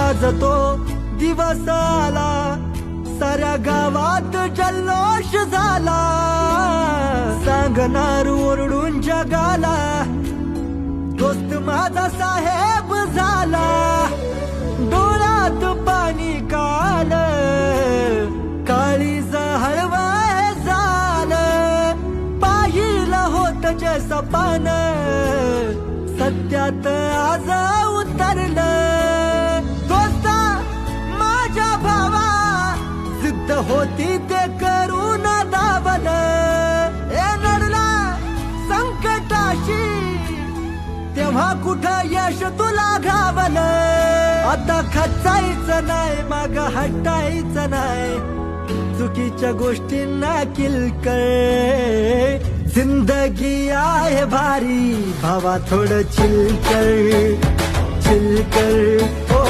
आज तो दिवस आला, साऱ्या गावात जल्लोष झाला. सांगणार ओरडून जगाला, दोस्त माझा साहेब झाला. डोळ्यात पाणी काल, काळीज हळवाय झालं. पाहिलं होत जे सपान, सत्यात आज उतरलं. दोस्ता माझ्या भावा, जिद्द होती ते करून दावलं. नडला संकटाशी, तेव्हा कुठं यश तुला घावलं. आता खचायचं नाही, माग हटायचं नाही, चुकीच्या गोष्टींना किलकळ. जिंदगी आहे भारी भावा, थोडं चिलकर चिलकर.